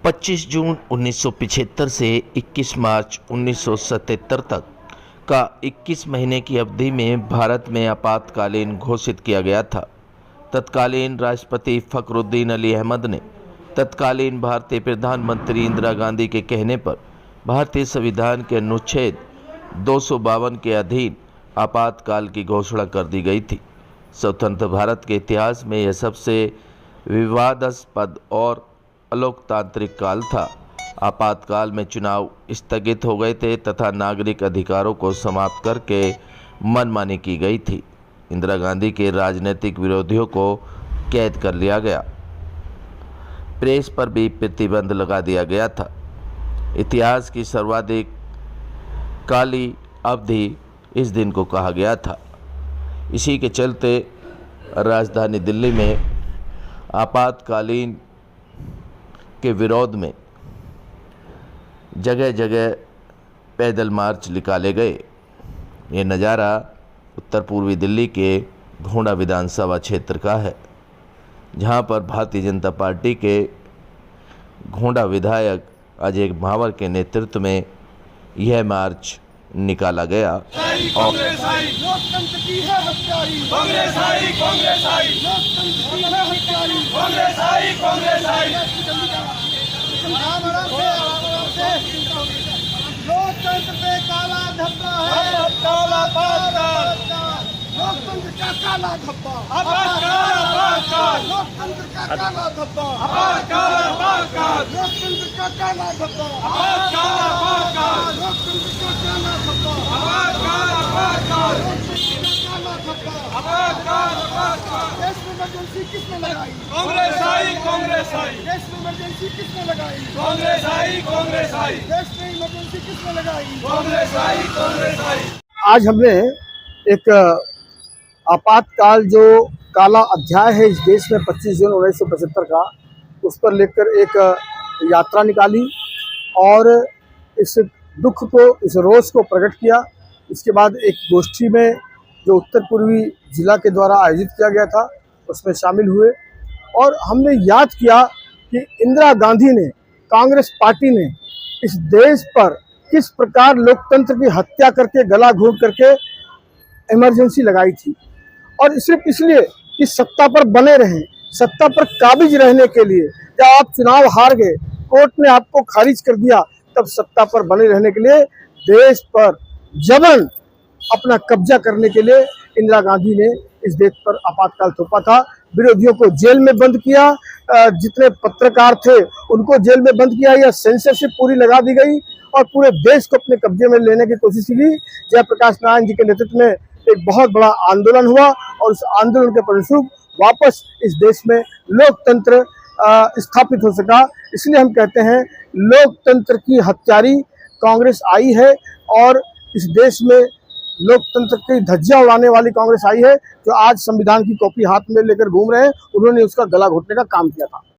25 जून 1975 से 21 मार्च 1977 तक का 21 महीने की अवधि में भारत में आपातकालीन घोषित किया गया था। तत्कालीन राष्ट्रपति फखरुद्दीन अली अहमद ने तत्कालीन भारतीय प्रधानमंत्री इंदिरा गांधी के कहने पर भारतीय संविधान के अनुच्छेद 252 के अधीन आपातकाल की घोषणा कर दी गई थी। स्वतंत्र भारत के इतिहास में यह सबसे विवादास्पद और अलोकतांत्रिक काल था। आपातकाल में चुनाव स्थगित हो गए थे तथा नागरिक अधिकारों को समाप्त करके मनमानी की गई थी। इंदिरा गांधी के राजनीतिक विरोधियों को कैद कर लिया गया। प्रेस पर भी प्रतिबंध लगा दिया गया था। इतिहास की सर्वाधिक काली अवधि इस दिन को कहा गया था। इसी के चलते राजधानी दिल्ली में आपातकालीन के विरोध में जगह जगह पैदल मार्च निकाले गए। ये नज़ारा उत्तर पूर्वी दिल्ली के घोंडा विधानसभा क्षेत्र का है, जहां पर भारतीय जनता पार्टी के घोंडा विधायक अजय महावर के नेतृत्व में यह मार्च निकाला गया। और लोकतंत्र की है हत्यारी, कांग्रेस आई, कांग्रेस आई, लोकतंत्र की है हत्यारी, कांग्रेस आई, कांग्रेस आई, लोकतंत्र पे काला धब्बा है, काला लोकतंत्र का काला धब्बा, लोकतंत्र का काला धब्बा, लोकतंत्र का काला धब्बा, लोकतंत्र का काला धब्बा। देश में इमरजेंसी किसने लगाई? कांग्रेस आई, कांग्रेस आई, देश में इमरजेंसी किसने लगाई? कांग्रेस आई, कांग्रेस आई, देश में इमरजेंसी किसने लगाई? कांग्रेस आई, कांग्रेस आई। आज हमने एक आपातकाल जो काला अध्याय है इस देश में 25 जून 1975 का, उस पर लेकर एक यात्रा निकाली और इस दुख को, इस रोष को प्रकट किया। इसके बाद एक गोष्ठी में जो उत्तर पूर्वी जिला के द्वारा आयोजित किया गया था उसमें शामिल हुए और हमने याद किया कि इंदिरा गांधी ने, कांग्रेस पार्टी ने इस देश पर किस प्रकार लोकतंत्र की हत्या करके, गला घोंट करके इमरजेंसी लगाई थी। और सिर्फ इसलिए कि सत्ता पर बने रहें, सत्ता पर काबिज रहने के लिए। जब आप चुनाव हार गए, कोर्ट ने आपको खारिज कर दिया, तब सत्ता पर बने रहने के लिए देश पर जबरन अपना कब्जा करने के लिए इंदिरा गांधी ने इस देश पर आपातकाल थोपा था। विरोधियों को जेल में बंद किया, जितने पत्रकार थे उनको जेल में बंद किया, या सेंसरशिप पूरी लगा दी गई और पूरे देश को अपने कब्जे में लेने की कोशिश की। जयप्रकाश नारायण जी के नेतृत्व में एक बहुत बड़ा आंदोलन हुआ और उस आंदोलन के परिणामस्वरूप वापस इस देश में लोकतंत्र स्थापित हो सका। इसलिए हम कहते हैं लोकतंत्र की हत्यारी कांग्रेस आई है और इस देश में लोकतंत्र की धज्जियां उड़ाने वाली कांग्रेस आई है, जो आज संविधान की कॉपी हाथ में लेकर घूम रहे हैं। उन्होंने उसका गला घोटने का काम किया था।